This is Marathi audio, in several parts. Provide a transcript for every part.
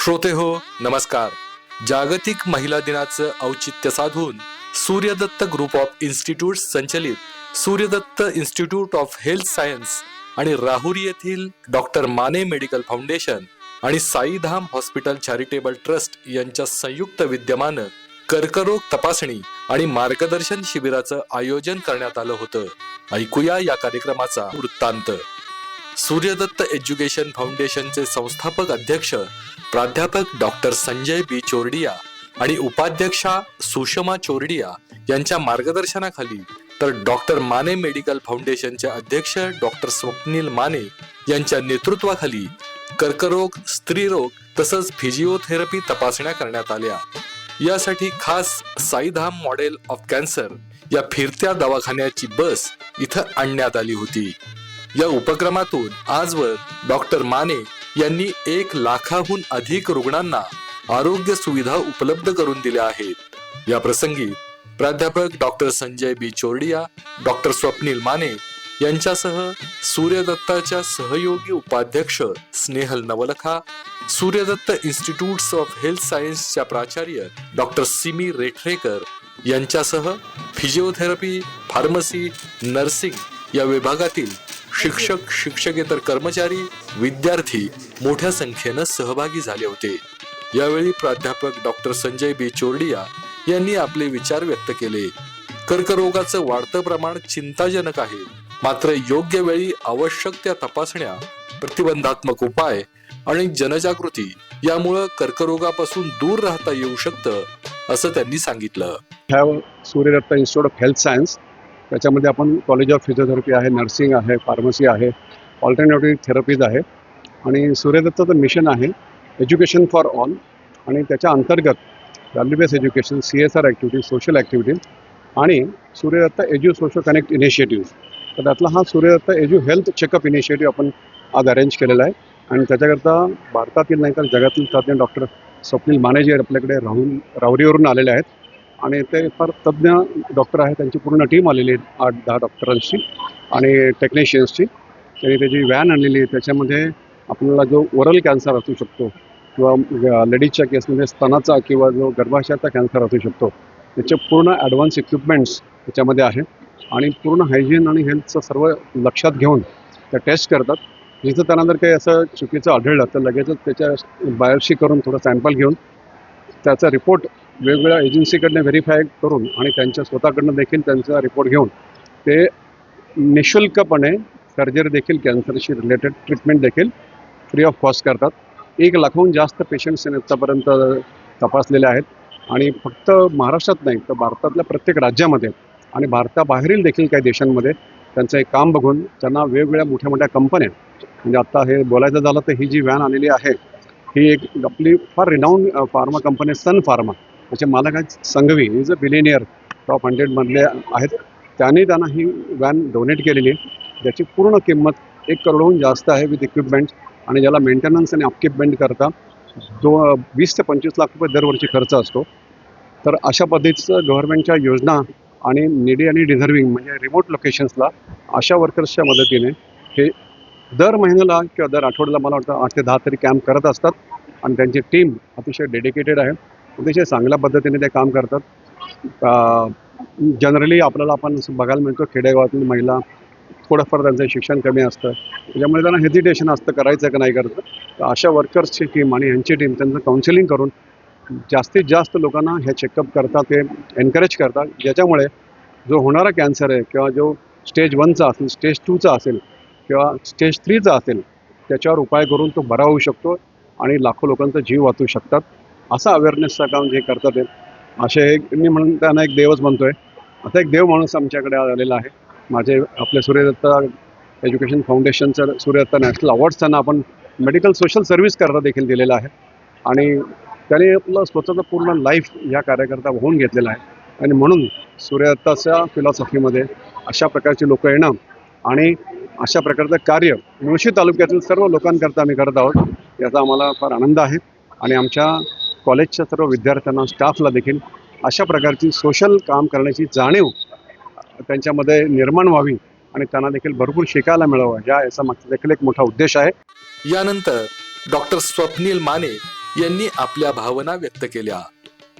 श्रोते हो नमस्कार. जागतिक महिला दिनाचं औचित्य साधून सूर्यदत्त ग्रुप ऑफ इन्स्टिट्यूट संचलित Suryadatta institute of health science आणि राहुरी येथील डॉक्टर माने मेडिकल फाउंडेशन आणि साईधाम हॉस्पिटल चॅरिटेबल ट्रस्ट यांच्या संयुक्त विद्यमानं कर्करोग तपासणी आणि मार्गदर्शन शिबिराचं आयोजन करण्यात आलं होतं. ऐकूया या कार्यक्रमाचा वृत्तांत. सूर्यदत्त एज्युकेशन फाउंडेशनचे संस्थापक अध्यक्ष प्राध्यापक डॉक्टर संजय बी चोरडिया आणि उपाध्यक्षा सुषमा चोरडिया यांच्या मार्गदर्शनाखाली तर डॉक्टर माने मेडिकल फाउंडेशनचे अध्यक्ष डॉक्टर स्वप्नील माने यांच्या नेतृत्वाखाली कर्करोग, स्त्रीरोग तसंच फिजिओथेरपी तपासण्या करण्यात आल्या. यासाठी खास साईधाम मॉडेल ऑफ कॅन्सर या फिरत्या दवाखान्याची बस इथं आणण्यात आली होती. या उपक्रमातून आजवर डॉक्टर माने यांनी 1 लाखाहून अधिक रुग्णांना आरोग्य सुविधा उपलब्ध करून दिल्या आहेत. या प्रसंगी प्राध्यापक डॉक्टर संजय बी चोरडिया, डॉक्टर स्वप्नील माने यांच्यासह सूर्यदत्ताच्या सहयोगी उपाध्यक्ष Snehal Navlakha, Suryadatta institute of health सायन्सच्या प्राचार्य डॉक्टर सिमी रेठरेकर यांच्यासह फिजिओथेरपी, फार्मसी, नर्सिंग या विभागातील शिक्षक, शिक्षकेतर कर्मचारी, विद्यार्थी मोठ्या संख्येनं सहभागी झाले होते. यावेळी प्राध्यापक डॉक्टर संजय बी चोरडिया यांनी आपले विचार व्यक्त केले. कर्करोगाचं वाढतं प्रमाण चिंताजनक आहे, मात्र योग्य वेळी आवश्यक त्या तपासण्या, प्रतिबंधात्मक उपाय आणि जनजागृती यामुळे कर्करोगापासून दूर राहता येऊ शकतं, असं त्यांनी सांगितलं. Suryadatta institute of health science, त्याच्यामध्ये आपण कॉलेज ऑफ फिजिओथेरपी आहे, नर्सिंग आहे, फार्मसी आहे, ऑल्टरनेटिव्ह थेरपीज आहे आणि सूर्यदत्ताचं मिशन आहे एज्युकेशन फॉर ऑल आणि त्याच्या अंतर्गत value based education, CSR activities, social activities आणि Suryadatta edu social connect initiative. तर त्यातला हा Suryadatta edu health checkup initiative आपण आज अरेंज केलेला आहे आणि त्याच्याकरता भारतातील नाही तर जगातील तज्ज्ञ डॉक्टर स्वप्नील माने जे आपल्याकडे राहुरीवरून आलेले आहेत आणि ते फार तज्ज्ञ डॉक्टर आहेत. त्यांची पूर्ण टीम आलेली आहे 8-10 डॉक्टरांची आणि टेक्निशियन्सची. त्यांनी त्याची व्हॅन आणलेली आहे. त्याच्यामध्ये आपल्याला जो ओरल कॅन्सर असू शकतो किंवा लेडीजच्या केसमध्ये स्तनाचा किंवा जो गर्भाशयाचा कॅन्सर असू शकतो त्याचे पूर्ण ॲडव्हान्स इक्विपमेंट्स त्याच्यामध्ये आहे आणि पूर्ण हायजीन आणि हेल्थचं सर्व लक्षात घेऊन त्या टेस्ट करतात. जिथं त्यांना जर काही असं चुकीचं आढळलं तर लगेचच त्याच्या बायोप्सी करून थोडं सॅम्पल घेऊन त्याचा रिपोर्ट वेगवेगळ्या एजन्सीकडनं व्हेरीफाय करून आणि त्यांच्या स्वतःकडनं देखील त्यांचा रिपोर्ट घेऊन ते निःशुल्कपणे सर्जरी देखील, कॅन्सरशी रिलेटेड ट्रीटमेंट देखील फ्री ऑफ कॉस्ट करतात. 1 लाखाहून जास्त पेशंट्स आत्तापर्यंत तपासलेले आहेत आणि फक्त महाराष्ट्रात नाही तर भारतातल्या प्रत्येक राज्यामध्ये आणि भारताबाहेरील देखील काही देशांमध्ये त्यांचं एक काम बघून त्यांना वेगवेगळ्या मोठ्या मोठ्या कंपन्या, म्हणजे आत्ता हे बोलायचं झालं तर ही जी व्हॅन आलेली आहे ही एक आपली फार renowned pharma company Sun Pharma, त्याचे मालक आहेत Sanghvi, is a billionaire, top 100मधले आहेत. त्यांनी त्यांना ही व्हॅन डोनेट केलेली आहे. ज्याची पूर्ण किंमत 1 करोडहून जास्त आहे विथ इक्विपमेंट्स आणि ज्याला मेंटेनन्स आणि अपकीपमेंट करता 20 ते 25 लाख रुपये दरवर्षी खर्च असतो. तर अशा पद्धतीचं गव्हर्नमेंटच्या योजना आणि निडी आणि डिझर्विंग म्हणजे रिमोट लोकेशन्सला अशा वर्कर्सच्या मदतीने हे दर महिन्याला किंवा दर आठवड्याला मला वाटतं 8 ते 10 तरी कॅम्प करत असतात आणि त्यांची टीम अतिशय डेडिकेटेड आहे. अतिशय चांगल्या पद्धतीने ते काम करतात. जनरली आपल्याला आपण बघायला मिळतो खेडेगावातील महिला थोडंफार त्यांचं शिक्षण कमी असतं, त्याच्यामुळे त्यांना हेजिटेशन असतं करायचं का नाही करायचं. तर अशा वर्कर्सची टीम आणि ह्यांची टीम त्यांचं काउन्सिलिंग करून जास्तीत जास्त लोकांना हे चेकअप करतात, ते एनकरेज करतात, ज्याच्यामुळे जो होणारा कॅन्सर आहे किंवा जो स्टेज 1चा असेल, स्टेज 2चा असेल किंवा स्टेज 3चा असेल त्याच्यावर उपाय करून तो बरा होऊ शकतो आणि लाखो लोकांचा जीव वाचू शकतात. असा अवेअरनेसचं काम जे करतात ते असे मी म्हणून त्यांना एक देवच म्हणतोय. आता एक देव माणूस आमच्याकडे आलेला आहे. माझे आपले सूर्यदत्त एज्युकेशन फाउंडेशनचं सूर्यदत्त नॅशनल अवॉर्ड्स त्यांना आपण मेडिकल सोशल सर्व्हिस करता देखील दिलेला आहे आणि त्याने आपलं स्वतःचं पूर्ण लाईफ या कार्यकर्ता होऊन घेतलेला आहे आणि म्हणून सूर्यदत्ताच्या फिलॉसॉफीमध्ये अशा प्रकारची लोकं येणं आणि अशा प्रकारचं कार्य मुळशी तालुक्यातील सर्व लोकांकरता आम्ही करत आहोत याचा आम्हाला फार आनंद आहे आणि आमच्या कॉलेजच्या सर्व विद्यार्थ्यांना, स्टाफला देखील अशा प्रकारची सोशल काम करण्याची जाणीव त्यांच्यामध्ये निर्माण व्हावी आणि त्यांना देखील भरपूर शिकायला मिळावं, याचा मागचा देखील एक मोठा उद्देश आहे. यानंतर डॉक्टर स्वप्नील माने यांनी आपल्या भावना व्यक्त केल्या.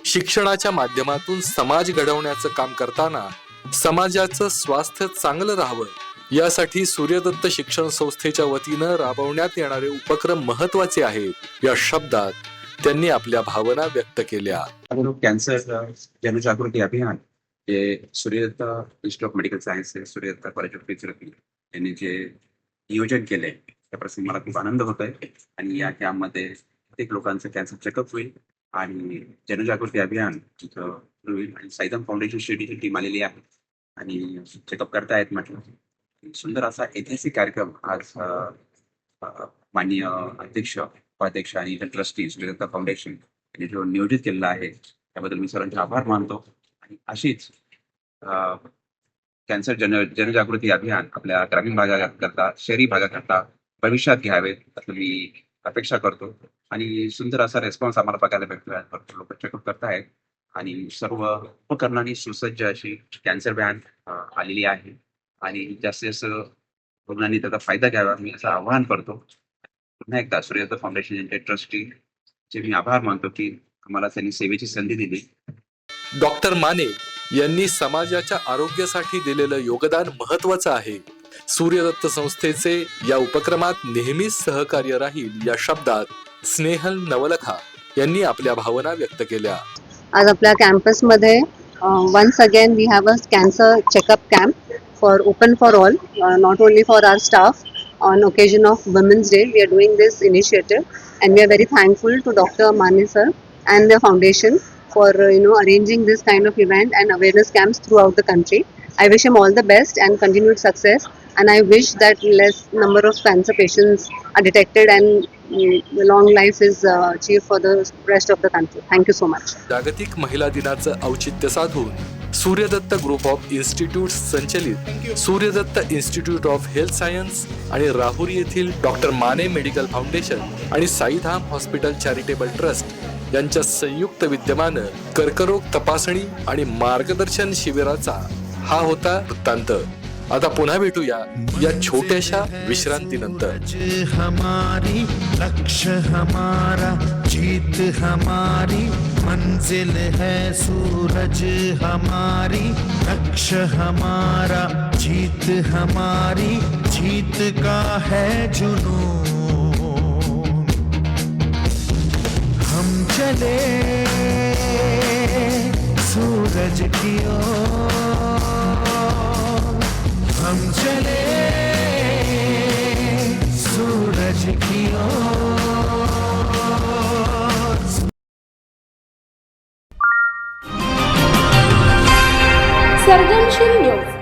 शिक्षणाच्या माध्यमातून समाज घडवण्याचं काम करताना समाजाचं स्वास्थ्य चांगलं राहावं यासाठी सूर्यदत्त शिक्षण संस्थेच्या वतीनं राबवण्यात येणारे उपक्रम महत्वाचे आहेत, या शब्दात त्यांनी आपल्या भावना व्यक्त केल्या. कॅन्सर जनजागृती अभियान जे Suryadatta institute of medical science Suryadatta college of physiotherapy यांनी जे नियोजन केलंय त्या प्रसंगी मला खूप आनंद होत आहे. आणि या कॅम्पमध्ये प्रत्येक लोकांचं कॅन्सर चेकअप होईल आणि जनजागृती अभियान तिथं होईल. आणि साईदम फाउंडेशन शिर्डीची टीम आलेली आहे आणि चेकअप करतायत. म्हटलं सुंदर असा ऐतिहासिक कार्यक्रम आज माननीय अध्यक्ष उपाध्यक्ष आणि ट्रस्टी सूर्यदत्त फाउंडेशन यांनी जो नियोजित केलेला आहे त्याबद्दल मी सर्वांचे आभार मानतो. आणि अशीच कॅन्सर जनजागृती अभियान आपल्या ग्रामीण भागाकरता शहरी भागाकरता भविष्यात घ्यावेत असं मी अपेक्षा करतो. आणि सुंदर असा रेस्पॉन्स आम्हाला बघायला भेटतोय. भरपूर लोक चेकअप करतायत आणि सर्व उपकरणांनी सुसज्ज अशी कॅन्सर व्हॅन आलेली आहे आणि जास्तीत जास्त रुग्णांनी त्याचा फायदा घ्यावा मी असं आवाहन करतो. पुन्हा एकदा सूर्यदत्त फाउंडेशन यांचे ट्रस्टीचे मी आभार मानतो की आम्हाला त्यांनी सेवेची संधी दिली. डॉक्टर माने यांनी समाजाच्या आरोग्यासाठी दिलेलं योगदान महत्वाचं आहे. सूर्यदत्त संस्थेचे या उपक्रमात नेहमीच सहकार्य राहील, या शब्दात स्नेहल नवलखा यांनी आपल्या भावना व्यक्त केल्या. आज आपल्या कॅम्पसमध्ये once again we have a cancer checkup camp for open for all, not only for our staff. On occasion of Women's Day, we are doing this initiative, and we are very thankful to Dr. Mane sir and the foundation for arranging this kind of event and awareness camps throughout the country. I wish him all the best and continued success, and I wish that less number of cancer patients are detected and long life is achieved for the rest of the country. Thank you so much. जागतिक महिला दिनाचं औचित्य साधून सूर्यदत्त ग्रुप ऑफ इन्स्टिट्यूट संचलित Suryadatta institute of health science आणि राहुरी येथील डॉक्टर माने मेडिकल फाउंडेशन आणि साईधाम हॉस्पिटल चॅरिटेबल ट्रस्ट यांच्या संयुक्त विद्यमानं कर्करोग तपासणी आणि मार्गदर्शन शिबिराचा हा होता वृत्तांत. आता पुन्हा भेटूया या छोट्याशा विश्रांतीनंतर. हमारी लक्ष्य हमारा जीत हमारी मंजिल है सूरज हमारी लक्ष्य हमारा जीत हमारी जीत का है जुनून. हम चले सूरज की ओर हम चले सूरज की ओर. सर्जनशील न्यूज